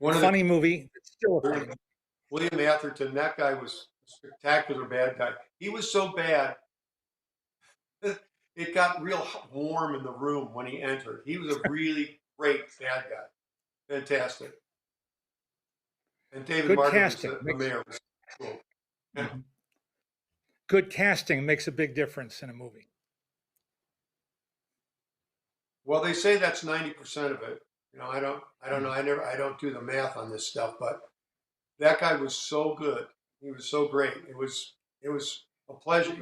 One of the Funny movie. It's still a funny William, movie. William Atherton, that guy was a spectacular bad guy. He was so bad it got real warm in the room when he entered. He was a really great bad guy. Fantastic. And David Good Martin was casting the makes mayor. Was cool. Yeah. Mhm. Good casting makes a big difference in a movie. Well, they say that's 90% of it. I don't know. I don't do the math on this stuff, but that guy was so good. He was so great. It was a pleasure.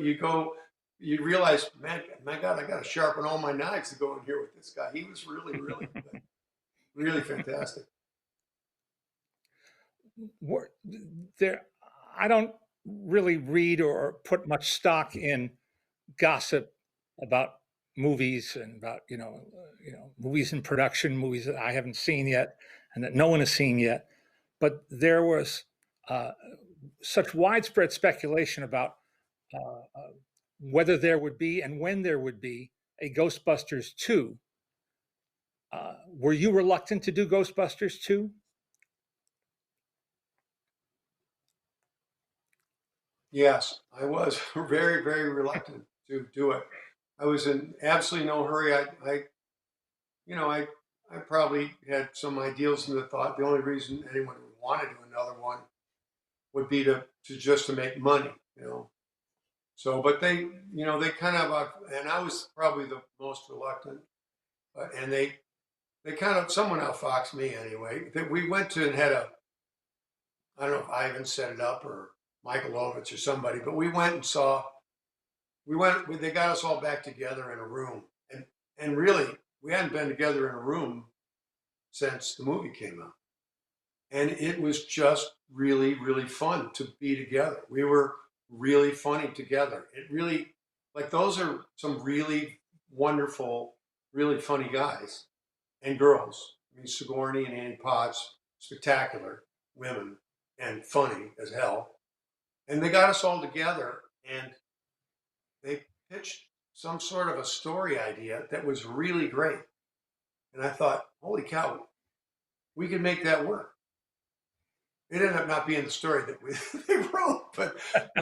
You realize, man, my God, I got to sharpen all my knives to go in here with this guy. He was really, really good, really fantastic. Were- There, I don't really read or put much stock in gossip about movies and about movies in production, movies that I haven't seen yet and that no one has seen yet. But there was uh, such widespread speculation about whether there would be and when there would be a Ghostbusters 2. Were you reluctant to do Ghostbusters 2? Yes, I was very, very reluctant to do it. I was in absolutely no hurry. You know, I, I probably had some ideals in the thought. The only reason anyone would want to do another one would be to just to make money. So, but they kind of, and I was probably the most reluctant, and they kind of, someone outfoxed me anyway. That we went to and had I don't know if Ivan set it up or Michael Ovitz or somebody, but we went and saw, they got us all back together in a room. And really, we hadn't been together in a room since the movie came out. And it was just really, really fun to be together. We were really funny together. It really, like, those are some really wonderful, really funny guys and girls. I mean, Sigourney and Annie Potts, spectacular women and funny as hell. And they got us all together and they pitched some sort of a story idea that was really great. And I thought, holy cow, we could make that work. It ended up not being the story that they wrote, but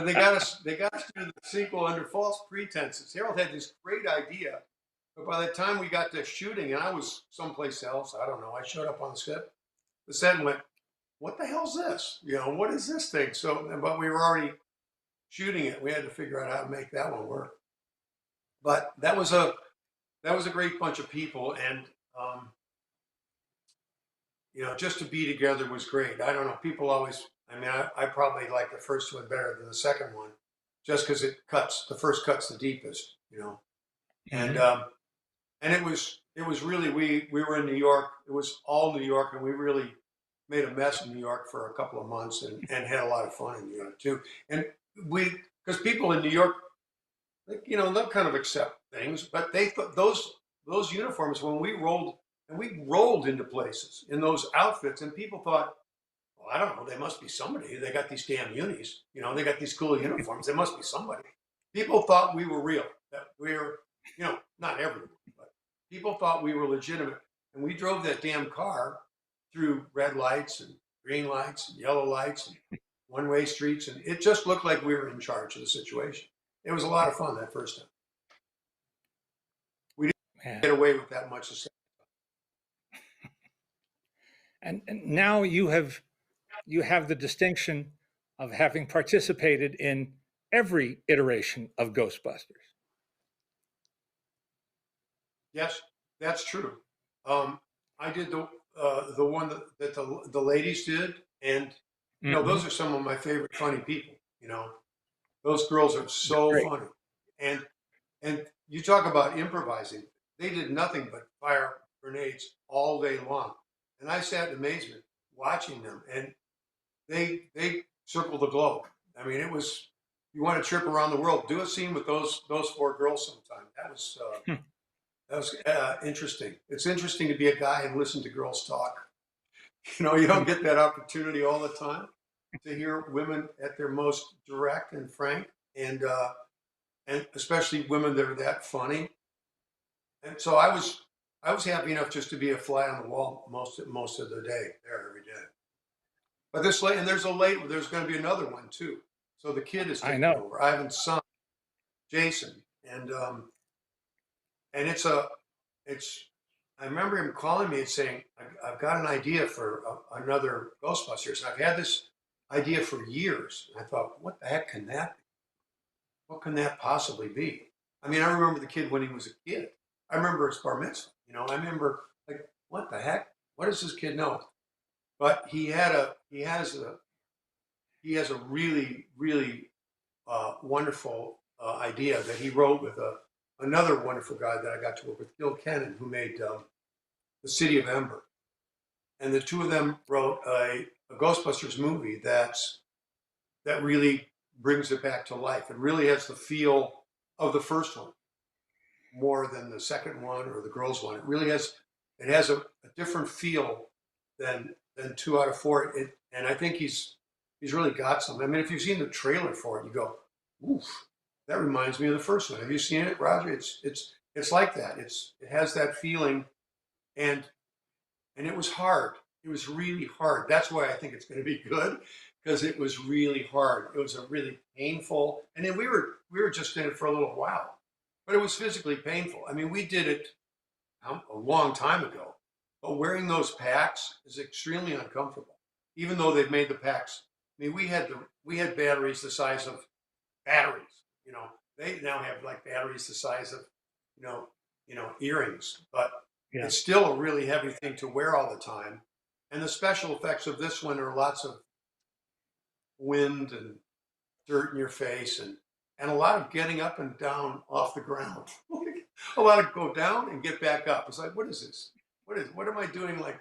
they got us to do the sequel under false pretenses. Harold had this great idea, but by the time we got to shooting, and I was someplace else, I don't know, I showed up on the set and went, "What the hell's this? What is this thing?" So, but we were already shooting it. We had to figure out how to make that one work. But that was a great bunch of people, and um, just to be together was great. I don't know. People always, I mean, I probably like the first one better than the second one, just because the first cuts the deepest. And Mhm. and it was really we were in New York. It was all New York, and we really made a mess in New York for a couple of months, and had a lot of fun in New York too. And because people in New York, like, they'll kind of accept things, but they thought those uniforms when we rolled into places in those outfits, and people thought, well, I don't know, they must be somebody. They got these damn unis, they got these cool uniforms. They must be somebody. People thought we were real, that we were, not everyone, but people thought we were legitimate. And we drove that damn car through red lights and green lights and yellow lights and one-way streets, and it just looked like we were in charge of the situation. It was a lot of fun that first time. We didn't Yeah. get away with that much. And now you have the distinction of having participated in every iteration of Ghostbusters. Yes, that's true. I did the one that the ladies did, and those Mhm. are some of my favorite funny people. Those girls are They're so great. funny, and you talk about improvising. They did nothing but fire grenades all day long, and I sat in amazement watching them, and they circled the globe. I mean, it was, you want to trip around the world, do a scene with those four girls sometime. That was interesting. It's interesting to be a guy and listen to girls talk. You don't get that opportunity all the time to hear women at their most direct and frank, and especially women that are that funny. And so I was happy enough just to be a fly on the wall most of the day there every day. But there's going to be another one too. So the kid is I taking know. over. Ivan's son, Jason, and it's. I remember him calling me and saying, "I've got an idea for another Ghostbusters. I've had this idea for years." And I thought, "What the heck can that be? What can that possibly be?" I mean, I remember the kid when he was a kid. I remember his bar mitzvah. I remember like, what the heck? What does this kid know? But he has a really really wonderful idea that he wrote with another wonderful guy that I got to work with, Gil Kennan, who made The City of Ember, and the two of them wrote a Ghostbusters movie that really brings it back to life. It really has the feel of the first one more than the second one or the girls one. It has a different feel than 2 out of 4. And I think he's really got something. I mean, if you've seen the trailer for it, you go, oof, that reminds me of the first one. Have you seen it, Roger? It's like that. It has that feeling, and it was hard. It was really hard. That's why I think it's going to be good, because it was really hard. It was a really painful, and then we were just in it for a little while, but it was physically painful. I mean, we did it a long time ago, but wearing those packs is extremely uncomfortable. Even though they've made the packs, I mean, we had batteries the size of batteries. You know, they now have like batteries the size of you know earrings, but Yeah. it's still a really heavy thing to wear all the time. And the special effects of this one are lots of wind and dirt in your face, and a lot of getting up and down off the ground. A lot of go down and get back up. It's like, what is this? What am I doing? Like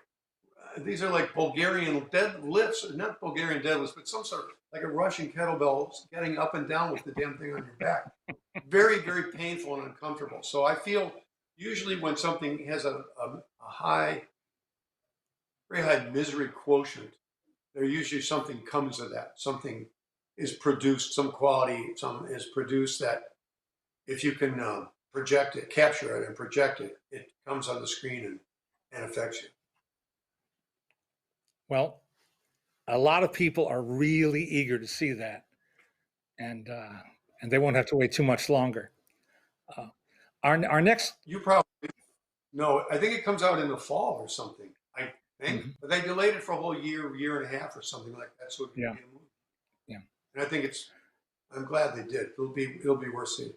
these are like Bulgarian deadlifts, not Bulgarian deadlifts, but some sort of like a Russian kettlebell, getting up and down with the damn thing on your back. Very, very painful and uncomfortable. So I feel usually when something has a high, very high misery quotient, there usually something comes of that. Something is produced, some quality, some is produced that if you can project it, capture it, and project it, it comes on the screen and affects you. Well, a lot of people are really eager to see that, and uh, and they won't have to wait too much longer. Uh, our next. You probably know. I think it comes out in the fall or something. I think, Mhm. but they delayed it for a whole year, year and a half, or something like that, so it could Yeah, be a movie. yeah. And I think it's. I'm glad they did. It'll be worth seeing.